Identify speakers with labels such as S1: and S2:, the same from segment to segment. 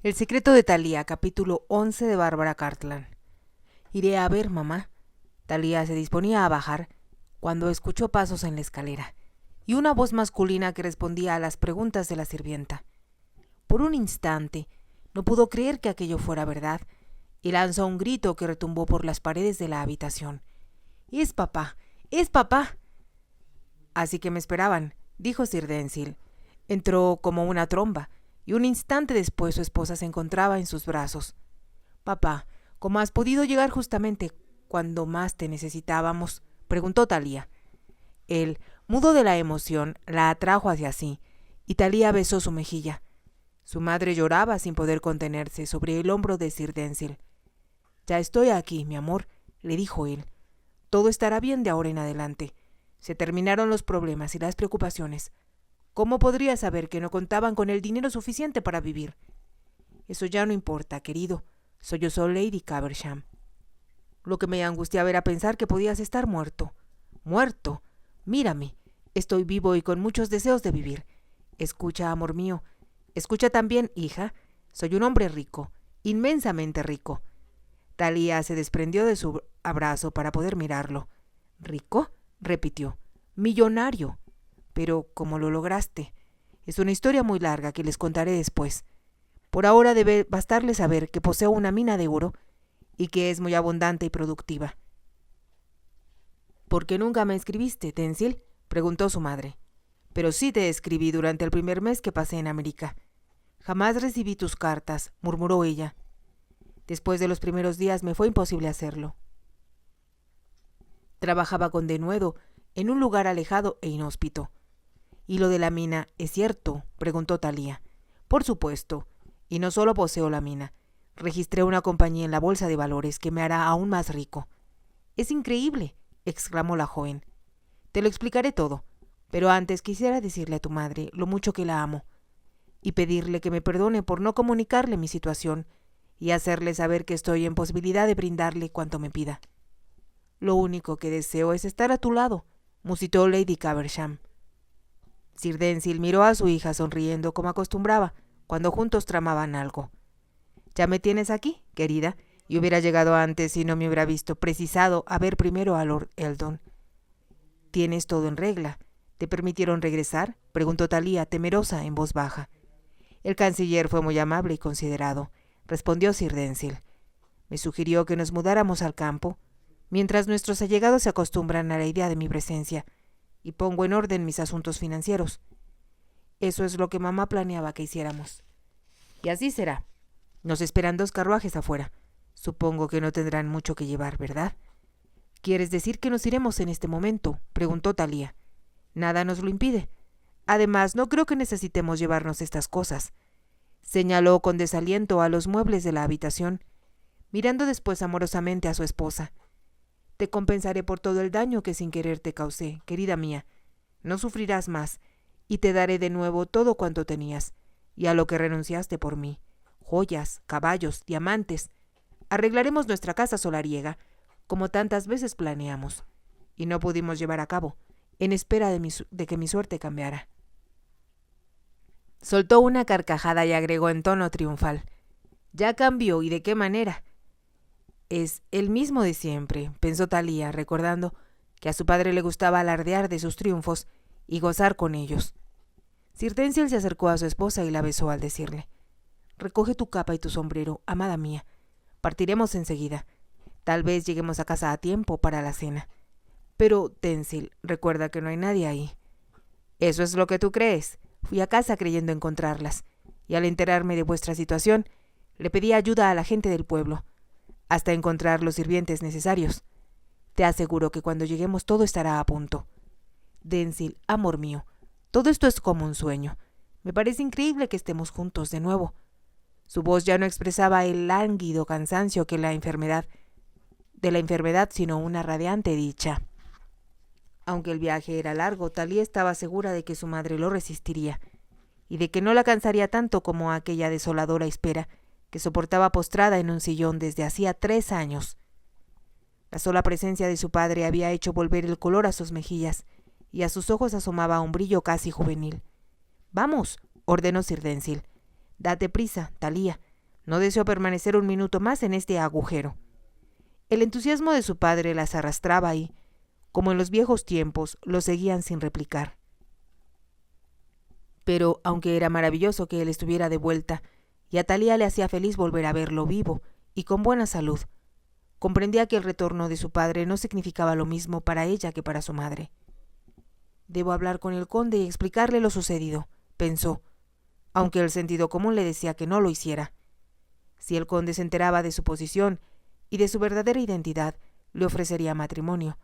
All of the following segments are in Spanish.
S1: El secreto de Thalía, capítulo 11 de Bárbara Cartland. Iré a ver, mamá. Thalía se disponía a bajar cuando escuchó pasos en la escalera y una voz masculina que respondía a las preguntas de la sirvienta. Por un instante no pudo creer que aquello fuera verdad y lanzó un grito que retumbó por las paredes de la habitación. ¡Es papá! ¡Es papá! Así que me esperaban, dijo Sir Denzil. Entró como una tromba y un instante después su esposa se encontraba en sus brazos. «Papá, ¿cómo has podido llegar justamente cuando más te necesitábamos?», preguntó Thalía. Él, mudo de la emoción, la atrajo hacia sí, y Thalía besó su mejilla. Su madre lloraba sin poder contenerse sobre el hombro de Sir Denzil. «Ya estoy aquí, mi amor», le dijo él. «Todo estará bien de ahora en adelante. Se terminaron los problemas y las preocupaciones. ¿Cómo podría saber que no contaban con el dinero suficiente para vivir? Eso ya no importa, querido, sollozó Lady Caversham. Lo que me angustiaba era pensar que podías estar muerto. ¡Muerto! Mírame, estoy vivo y con muchos deseos de vivir. Escucha, amor mío. Escucha también, hija. Soy un hombre rico, inmensamente rico. Thalía se desprendió de su abrazo para poder mirarlo. ¿Rico?, repitió. «Millonario. Pero, ¿cómo lo lograste? Es una historia muy larga que les contaré después. Por ahora debe bastarle saber que poseo una mina de oro y que es muy abundante y productiva». «¿Por qué nunca me escribiste, Denzil?», preguntó su madre. «Pero sí te escribí durante el primer mes que pasé en América. Jamás recibí tus cartas», murmuró ella. «Después de los primeros días me fue imposible hacerlo. Trabajaba con denuedo en un lugar alejado e inhóspito». «¿Y lo de la mina es cierto?», preguntó Thalía. «Por supuesto. Y no solo poseo la mina. Registré una compañía en la bolsa de valores que me hará aún más rico». «Es increíble», exclamó la joven. «Te lo explicaré todo, pero antes quisiera decirle a tu madre lo mucho que la amo y pedirle que me perdone por no comunicarle mi situación y hacerle saber que estoy en posibilidad de brindarle cuanto me pida». «Lo único que deseo es estar a tu lado», musitó Lady Caversham. Sir Denzil miró a su hija sonriendo como acostumbraba cuando juntos tramaban algo. «Ya me tienes aquí, querida, y hubiera llegado antes si no me hubiera visto precisado a ver primero a Lord Eldon». «¿Tienes todo en regla? ¿Te permitieron regresar?», preguntó Thalía, temerosa, en voz baja. «El canciller fue muy amable y considerado», respondió Sir Denzil. «Me sugirió que nos mudáramos al campo, mientras nuestros allegados se acostumbran a la idea de mi presencia, y pongo en orden mis asuntos financieros. Eso es lo que mamá planeaba que hiciéramos. Y así será. Nos esperan 2 carruajes afuera. Supongo que no tendrán mucho que llevar, ¿verdad?». «¿Quieres decir que nos iremos en este momento?», preguntó Thalía. «Nada nos lo impide. Además, no creo que necesitemos llevarnos estas cosas». Señaló con desaliento a los muebles de la habitación, mirando después amorosamente a su esposa. «Te compensaré por todo el daño que sin querer te causé, querida mía. No sufrirás más, y te daré de nuevo todo cuanto tenías, y a lo que renunciaste por mí. Joyas, caballos, diamantes. Arreglaremos nuestra casa solariega, como tantas veces planeamos, y no pudimos llevar a cabo, en espera de que mi suerte cambiara». Soltó una carcajada y agregó en tono triunfal: «Ya cambió, ¿y de qué manera?». «Es el mismo de siempre», pensó Thalía, recordando que a su padre le gustaba alardear de sus triunfos y gozar con ellos. Sir Denzil se acercó a su esposa y la besó al decirle: «Recoge tu capa y tu sombrero, amada mía. Partiremos enseguida. Tal vez lleguemos a casa a tiempo para la cena. Pero, Denzil, recuerda que no hay nadie ahí». «Eso es lo que tú crees. Fui a casa creyendo encontrarlas, y al enterarme de vuestra situación, le pedí ayuda a la gente del pueblo, hasta encontrar los sirvientes necesarios. Te aseguro que cuando lleguemos todo estará a punto. Denzil, amor mío, todo esto es como un sueño. Me parece increíble que estemos juntos de nuevo». Su voz ya no expresaba el lánguido cansancio de la enfermedad, sino una radiante dicha. Aunque el viaje era largo, Thalía estaba segura de que su madre lo resistiría, y de que no la cansaría tanto como aquella desoladora espera que soportaba postrada en un sillón desde hacía 3 años. La sola presencia de su padre había hecho volver el color a sus mejillas, y a sus ojos asomaba un brillo casi juvenil. «Vamos», ordenó Sir Denzil. «Date prisa, Thalía. No deseo permanecer un minuto más en este agujero. El entusiasmo de su padre las arrastraba y, como en los viejos tiempos, lo seguían sin replicar. Pero, aunque era maravilloso que él estuviera de vuelta, y a Thalía le hacía feliz volver a verlo vivo y con buena salud, comprendía que el retorno de su padre no significaba lo mismo para ella que para su madre. «Debo hablar con el conde y explicarle lo sucedido», pensó, aunque el sentido común le decía que no lo hiciera. Si el conde se enteraba de su posición y de su verdadera identidad, le ofrecería matrimonio,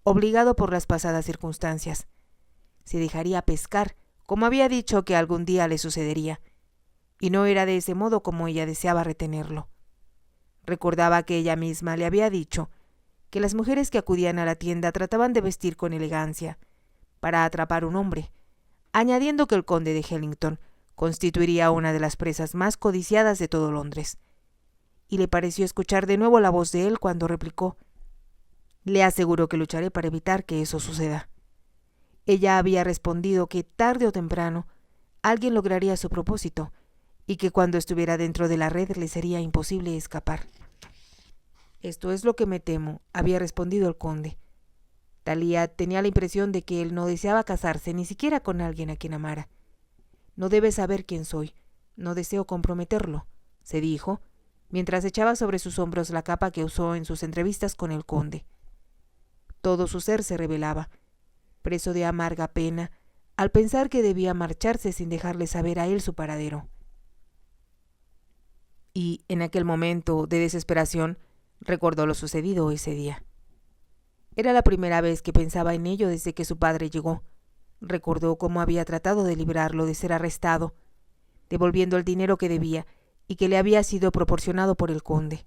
S1: obligado por las pasadas circunstancias. Se dejaría pescar, como había dicho que algún día le sucedería, y no era de ese modo como ella deseaba retenerlo. Recordaba que ella misma le había dicho que las mujeres que acudían a la tienda trataban de vestir con elegancia para atrapar un hombre, añadiendo que el conde de Hellington constituiría una de las presas más codiciadas de todo Londres. Y le pareció escuchar de nuevo la voz de él cuando replicó: «Le aseguro que lucharé para evitar que eso suceda». Ella había respondido que tarde o temprano alguien lograría su propósito y que cuando estuviera dentro de la red le sería imposible escapar. «Esto es lo que me temo», había respondido el conde. Thalía tenía la impresión de que él no deseaba casarse ni siquiera con alguien a quien amara. «No debe saber quién soy, no deseo comprometerlo», se dijo, mientras echaba sobre sus hombros la capa que usó en sus entrevistas con el conde. Todo su ser se rebelaba, preso de amarga pena, al pensar que debía marcharse sin dejarle saber a él su paradero. Y, en aquel momento de desesperación, recordó lo sucedido ese día. Era la primera vez que pensaba en ello desde que su padre llegó. Recordó cómo había tratado de librarlo de ser arrestado, devolviendo el dinero que debía y que le había sido proporcionado por el conde.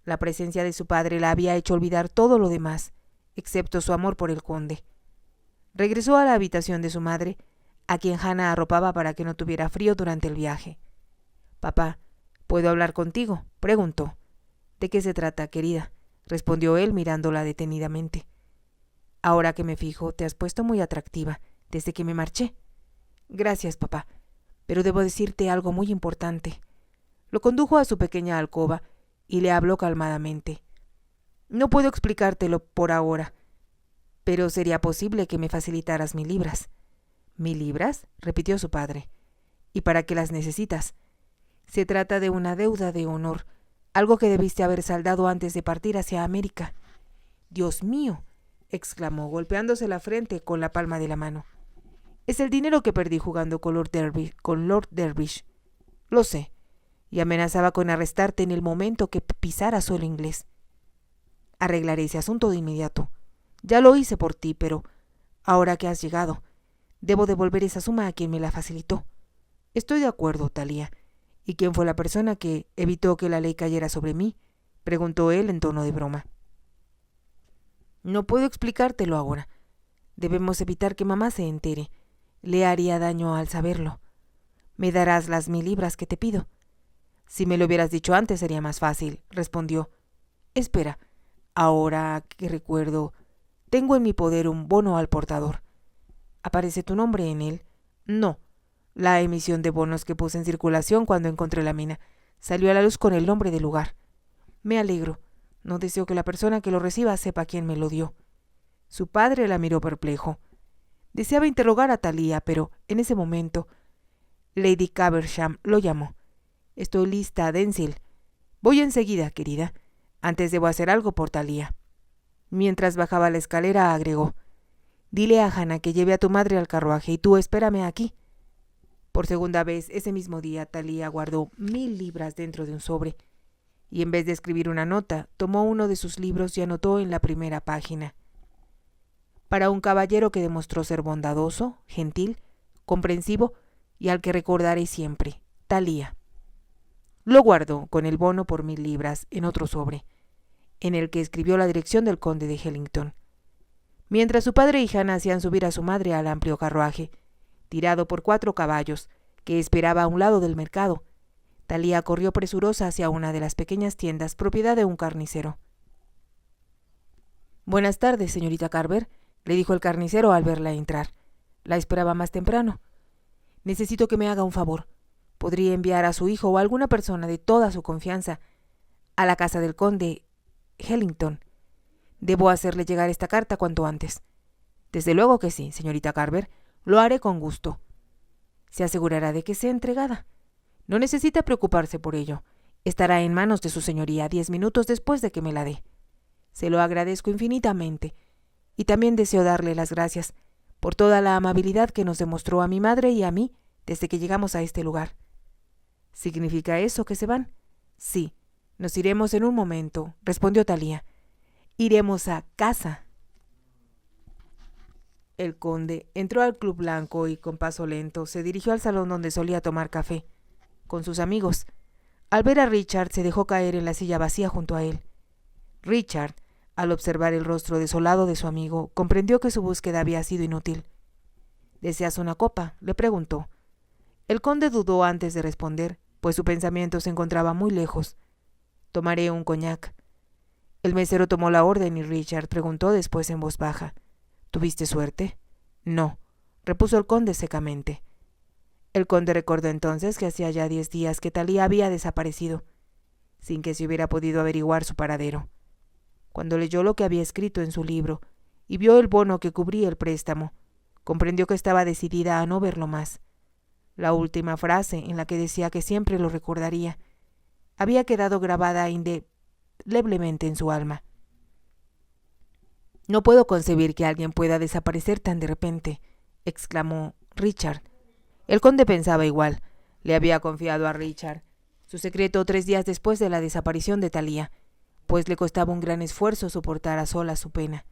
S1: La presencia de su padre la había hecho olvidar todo lo demás, excepto su amor por el conde. Regresó a la habitación de su madre, a quien Hannah arropaba para que no tuviera frío durante el viaje. «Papá, ¿puedo hablar contigo?», preguntó. «¿De qué se trata, querida?», respondió él mirándola detenidamente. «Ahora que me fijo, te has puesto muy atractiva desde que me marché». «Gracias, papá, pero debo decirte algo muy importante». Lo condujo a su pequeña alcoba y le habló calmadamente. «No puedo explicártelo por ahora, pero sería posible que me facilitaras 1000 libras». «¿1000 libras?», repitió su padre. «¿Y para qué las necesitas?». «Se trata de una deuda de honor, algo que debiste haber saldado antes de partir hacia América». «Dios mío», exclamó, golpeándose la frente con la palma de la mano. «Es el dinero que perdí jugando con Lord Dervish. Lo sé, y amenazaba con arrestarte en el momento que pisara suelo inglés. Arreglaré ese asunto de inmediato. Ya lo hice por ti, pero ahora que has llegado, debo devolver esa suma a quien me la facilitó». «Estoy de acuerdo, Thalía. ¿Y quién fue la persona que evitó que la ley cayera sobre mí?», preguntó él en tono de broma. «No puedo explicártelo ahora. Debemos evitar que mamá se entere. Le haría daño al saberlo. ¿Me darás las 1000 libras que te pido?». «Si me lo hubieras dicho antes sería más fácil», respondió. «Espera, ahora que recuerdo, tengo en mi poder un bono al portador». «¿Aparece tu nombre en él?». «No. La emisión de bonos que puse en circulación cuando encontré la mina salió a la luz con el nombre del lugar». «Me alegro. No deseo que la persona que lo reciba sepa quién me lo dio». Su padre la miró perplejo. Deseaba interrogar a Thalía, pero en ese momento Lady Caversham lo llamó. «Estoy lista, Denzil. Voy enseguida, querida. Antes debo hacer algo por Thalía». Mientras bajaba la escalera agregó: «Dile a Hannah que lleve a tu madre al carruaje y tú espérame aquí». Por segunda vez ese mismo día Thalía guardó 1000 libras dentro de un sobre, y en vez de escribir una nota, tomó uno de sus libros y anotó en la primera página: «Para un caballero que demostró ser bondadoso, gentil, comprensivo y al que recordaré siempre, Thalía». Lo guardó con el bono por 1000 libras en otro sobre, en el que escribió la dirección del conde de Hellington. Mientras su padre y Hannah hacían subir a su madre al amplio carruaje, tirado por 4 caballos, que esperaba a un lado del mercado, Thalía corrió presurosa hacia una de las pequeñas tiendas propiedad de un carnicero. «Buenas tardes, señorita Carver», le dijo el carnicero al verla entrar. «La esperaba más temprano. Necesito que me haga un favor. podría enviar a su hijo o a alguna persona de toda su confianza a la casa del conde Hellington. Debo hacerle llegar esta carta cuanto antes. Desde luego que sí, señorita Carver, lo haré con gusto. Se asegurará de que sea entregada. No necesita preocuparse por ello. Estará en manos de su señoría 10 minutos después de que me la dé. Se lo agradezco infinitamente, y también deseo darle las gracias por toda la amabilidad que nos demostró a mi madre y a mí desde que llegamos a este lugar. ¿Significa eso que se van? Sí, nos iremos en un momento, respondió Thalía. Iremos a casa. El conde entró al Club Blanco y con paso lento se dirigió al salón donde solía tomar café con sus amigos. Al ver a Richard se dejó caer en la silla vacía junto a él. Richard, al observar el rostro desolado de su amigo, comprendió que su búsqueda había sido inútil. ¿Deseas una copa?, le preguntó. El conde dudó antes de responder, pues su pensamiento se encontraba muy lejos. Tomaré un coñac. El mesero tomó la orden y Richard preguntó después en voz baja. ¿Tuviste suerte? No, repuso el conde secamente. El conde recordó entonces que hacía ya 10 días que Thalía había desaparecido, sin que se hubiera podido averiguar su paradero. Cuando leyó lo que había escrito en su libro y vio el bono que cubría el préstamo, comprendió que estaba decidida a no verlo más. La última frase, en la que decía que siempre lo recordaría, había quedado grabada indeleblemente en su alma. «No puedo concebir que alguien pueda desaparecer tan de repente», exclamó Richard. El conde pensaba igual. Le había confiado a Richard su secreto 3 días después de la desaparición de Thalía, pues le costaba un gran esfuerzo soportar a solas su pena.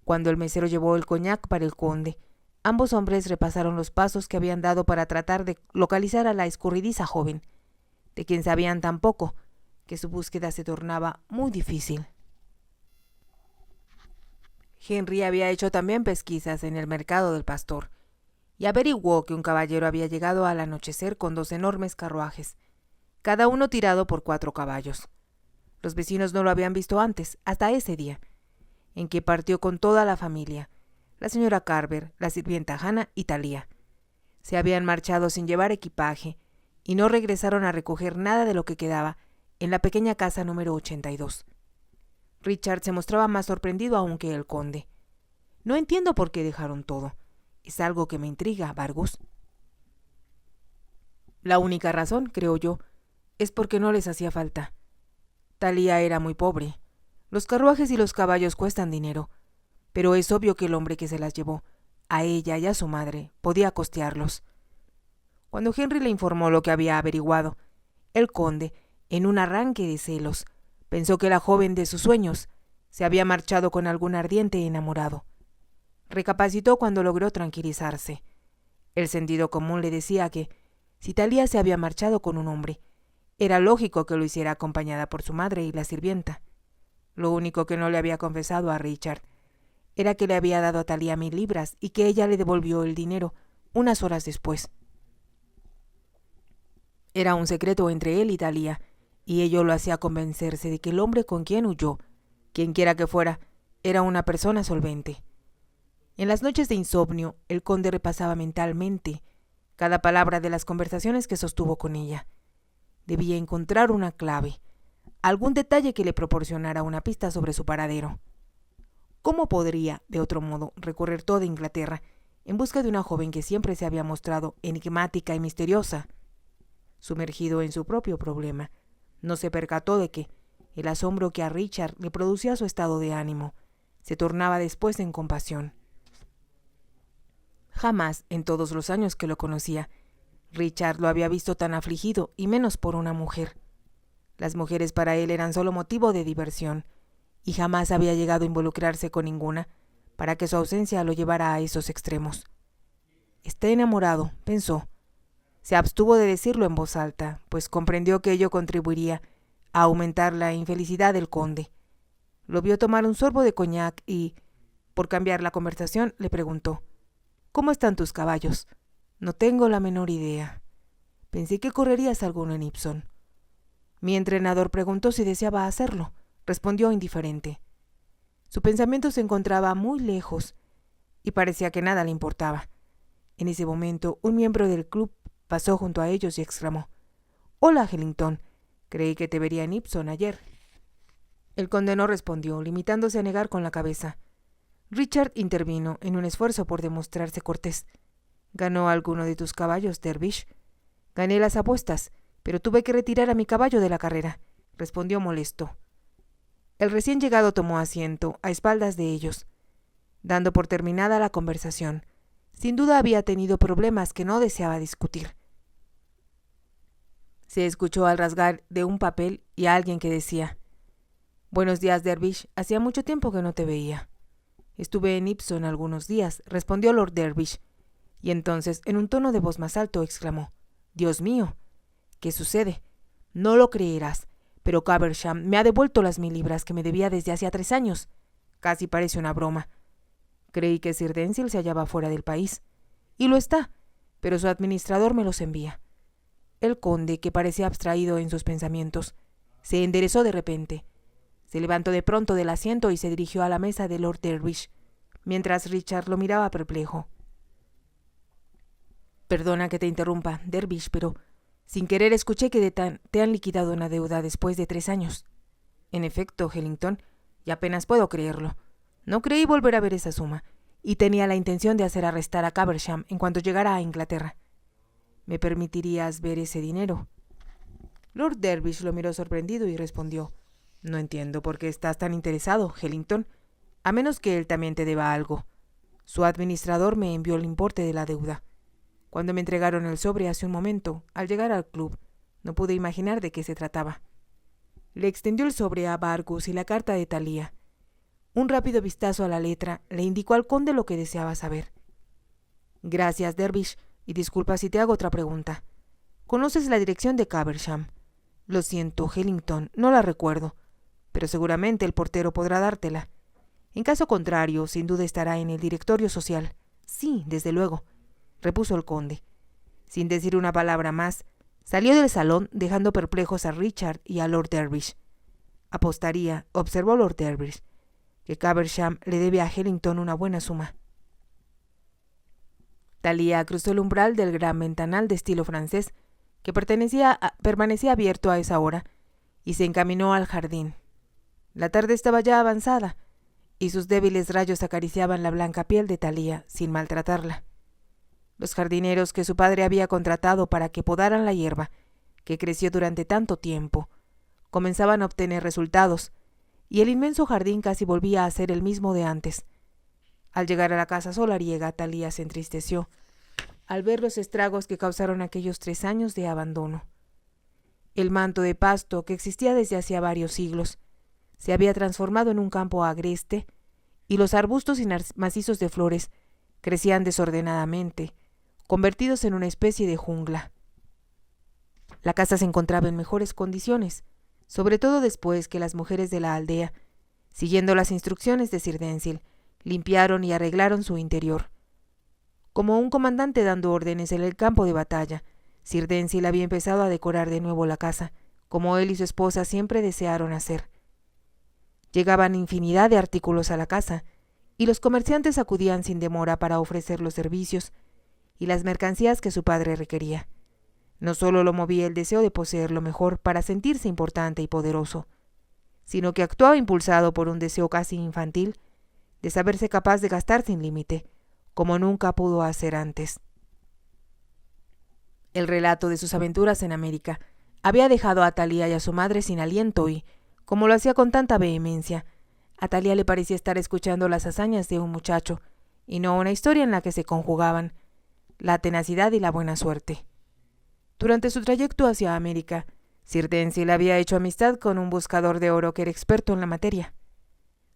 S1: Cuando el mesero llevó el coñac para el conde, ambos hombres repasaron los pasos que habían dado para tratar de localizar a la escurridiza joven, de quien sabían tan poco que su búsqueda se tornaba muy difícil. Henry había hecho también pesquisas en el mercado del pastor y averiguó que un caballero había llegado al anochecer con 2 enormes carruajes, cada uno tirado por 4 caballos. Los vecinos no lo habían visto antes, hasta ese día, en que partió con toda la familia, la señora Carver, la sirvienta Hannah y Thalía. Se habían marchado sin llevar equipaje y no regresaron a recoger nada de lo que quedaba en la pequeña casa número 82. Richard se mostraba más sorprendido aún que el conde. «No entiendo por qué dejaron todo. Es algo que me intriga, Vargus». «La única razón, creo yo, es porque no les hacía falta. Thalía era muy pobre. Los carruajes y los caballos cuestan dinero, pero es obvio que el hombre que se las llevó, a ella y a su madre, podía costearlos». Cuando Henry le informó lo que había averiguado, el conde, en un arranque de celos, pensó que la joven de sus sueños se había marchado con algún ardiente enamorado. Recapacitó cuando logró tranquilizarse. El sentido común le decía que, si Thalía se había marchado con un hombre, era lógico que lo hiciera acompañada por su madre y la sirvienta. Lo único que no le había confesado a Richard era que le había dado a Thalía 1000 libras y que ella le devolvió el dinero unas horas después. Era un secreto entre él y Thalía, y ello lo hacía convencerse de que el hombre con quien huyó, quienquiera que fuera, era una persona solvente. En las noches de insomnio, el conde repasaba mentalmente cada palabra de las conversaciones que sostuvo con ella. Debía encontrar una clave, algún detalle que le proporcionara una pista sobre su paradero. ¿Cómo podría, de otro modo, recorrer toda Inglaterra en busca de una joven que siempre se había mostrado enigmática y misteriosa? Sumergido en su propio problema, no se percató de que el asombro que a Richard le producía su estado de ánimo se tornaba después en compasión. Jamás, en todos los años que lo conocía, Richard lo había visto tan afligido, y menos por una mujer. Las mujeres para él eran solo motivo de diversión, y jamás había llegado a involucrarse con ninguna para que su ausencia lo llevara a esos extremos. «Está enamorado», pensó. Se abstuvo de decirlo en voz alta, pues comprendió que ello contribuiría a aumentar la infelicidad del conde. Lo vio tomar un sorbo de coñac y, por cambiar la conversación, le preguntó: «¿Cómo están tus caballos?» «No tengo la menor idea. Pensé que correrías alguno en Ipswich». «Mi entrenador preguntó si deseaba hacerlo», respondió indiferente. Su pensamiento se encontraba muy lejos y parecía que nada le importaba. En ese momento, un miembro del club pasó junto a ellos y exclamó: «Hola, Hellington. Creí que te vería en Ipson ayer». El conde no respondió, limitándose a negar con la cabeza. Richard intervino en un esfuerzo por demostrarse cortés. «¿Ganó alguno de tus caballos, Dervish?» «Gané las apuestas, pero tuve que retirar a mi caballo de la carrera», respondió molesto. El recién llegado tomó asiento a espaldas de ellos, dando por terminada la conversación. Sin duda había tenido problemas que no deseaba discutir. Se escuchó al rasgar de un papel y a alguien que decía: «Buenos días, Dervish. Hacía mucho tiempo que no te veía». «Estuve en Ipson algunos días», respondió Lord Dervish, y entonces, en un tono de voz más alto, exclamó: «Dios mío, ¿qué sucede? No lo creerás, pero Caversham me ha devuelto las 1000 libras que me debía desde hacía 3 años. Casi parece una broma. Creí que Sir Denzil se hallaba fuera del país, y lo está, pero su administrador me los envía». El conde, que parecía abstraído en sus pensamientos, se enderezó de repente. Se levantó de pronto del asiento y se dirigió a la mesa de Lord Dervish, mientras Richard lo miraba perplejo. «Perdona que te interrumpa, Dervish, pero sin querer escuché que te han liquidado una deuda después de 3 años. En efecto, Hellington, y apenas puedo creerlo. No creí volver a ver esa suma, y tenía la intención de hacer arrestar a Caversham en cuanto llegara a Inglaterra. ¿Me permitirías ver ese dinero?» Lord Dervish lo miró sorprendido y respondió: «No entiendo por qué estás tan interesado, Hellington, a menos que él también te deba algo. Su administrador me envió el importe de la deuda. Cuando me entregaron el sobre hace un momento, al llegar al club, no pude imaginar de qué se trataba». Le extendió el sobre a Bargus y la carta de Thalía. Un rápido vistazo a la letra le indicó al conde lo que deseaba saber. «Gracias, Dervish, y disculpa si te hago otra pregunta. ¿Conoces la dirección de Caversham?» «Lo siento, Hellington, no la recuerdo, pero seguramente el portero podrá dártela. En caso contrario, sin duda estará en el directorio social». «Sí, desde luego», repuso el conde. Sin decir una palabra más, salió del salón, dejando perplejos a Richard y a Lord Dervish. «Apostaría», observó Lord Dervish, «que Caversham le debe a Hellington una buena suma». Thalía cruzó el umbral del gran ventanal de estilo francés, que permanecía abierto a esa hora, y se encaminó al jardín. La tarde estaba ya avanzada, y sus débiles rayos acariciaban la blanca piel de Thalía sin maltratarla. Los jardineros que su padre había contratado para que podaran la hierba, que creció durante tanto tiempo, comenzaban a obtener resultados, y el inmenso jardín casi volvía a ser el mismo de antes. Al llegar a la casa solariega, Thalía se entristeció al ver los estragos que causaron aquellos 3 años de abandono. El manto de pasto, que existía desde hacía varios siglos, se había transformado en un campo agreste, y los arbustos y macizos de flores crecían desordenadamente, convertidos en una especie de jungla. La casa se encontraba en mejores condiciones, sobre todo después que las mujeres de la aldea, siguiendo las instrucciones de Sir Denzil, limpiaron y arreglaron su interior. Como un comandante dando órdenes en el campo de batalla, Sir Denzil había empezado a decorar de nuevo la casa, como él y su esposa siempre desearon hacer. Llegaban infinidad de artículos a la casa, y los comerciantes acudían sin demora para ofrecer los servicios y las mercancías que su padre requería. No solo lo movía el deseo de poseer lo mejor para sentirse importante y poderoso, sino que actuaba impulsado por un deseo casi infantil de saberse capaz de gastar sin límite, como nunca pudo hacer antes. El relato de sus aventuras en América había dejado a Thalía y a su madre sin aliento y, como lo hacía con tanta vehemencia, a Thalía le parecía estar escuchando las hazañas de un muchacho, y no una historia en la que se conjugaban la tenacidad y la buena suerte. Durante su trayecto hacia América, Sir Denzil había hecho amistad con un buscador de oro que era experto en la materia.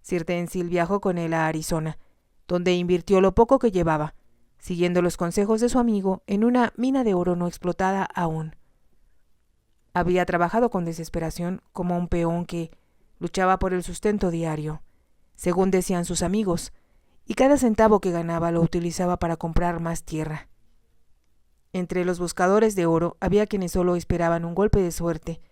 S1: Sir Denzil viajó con él a Arizona, donde invirtió lo poco que llevaba, siguiendo los consejos de su amigo en una mina de oro no explotada aún. Había trabajado con desesperación como un peón que luchaba por el sustento diario, según decían sus amigos, y cada centavo que ganaba lo utilizaba para comprar más tierra. Entre los buscadores de oro había quienes solo esperaban un golpe de suerte,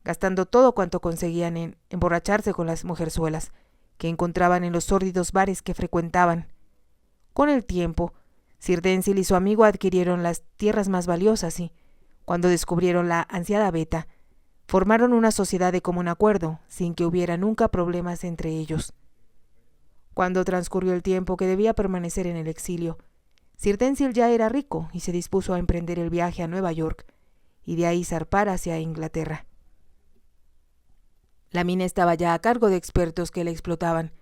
S1: gastando todo cuanto conseguían en emborracharse con las mujerzuelas que encontraban en los sórdidos bares que frecuentaban. Con el tiempo, Sir Denzil y su amigo adquirieron las tierras más valiosas y, cuando descubrieron la ansiada veta, formaron una sociedad de común acuerdo, sin que hubiera nunca problemas entre ellos. Cuando transcurrió el tiempo que debía permanecer en el exilio, Sir Denzil ya era rico y se dispuso a emprender el viaje a Nueva York y de ahí zarpar hacia Inglaterra. La mina estaba ya a cargo de expertos que la explotaban,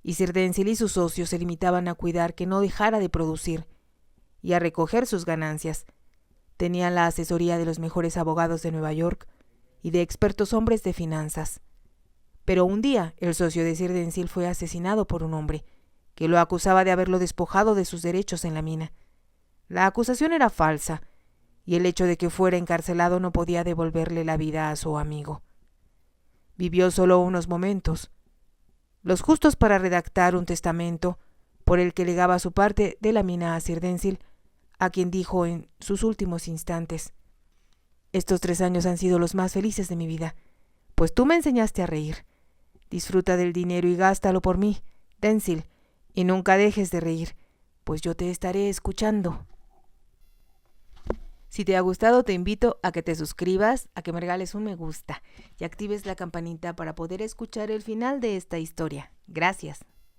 S1: y Sir Denzil y sus socios se limitaban a cuidar que no dejara de producir y a recoger sus ganancias. Tenían la asesoría de los mejores abogados de Nueva York y de expertos hombres de finanzas. Pero un día el socio de Sir Denzil fue asesinado por un hombre que lo acusaba de haberlo despojado de sus derechos en la mina. La acusación era falsa, y el hecho de que fuera encarcelado no podía devolverle la vida a su amigo. Vivió solo unos momentos, los justos para redactar un testamento por el que legaba su parte de la mina a Sir Denzil, a quien dijo en sus últimos instantes: «Estos 3 años han sido los más felices de mi vida, pues tú me enseñaste a reír. Disfruta del dinero y gástalo por mí, Denzil, y nunca dejes de reír, pues yo te estaré escuchando». Si te ha gustado, te invito a que te suscribas, a que me regales un me gusta y actives la campanita para poder escuchar el final de esta historia. Gracias.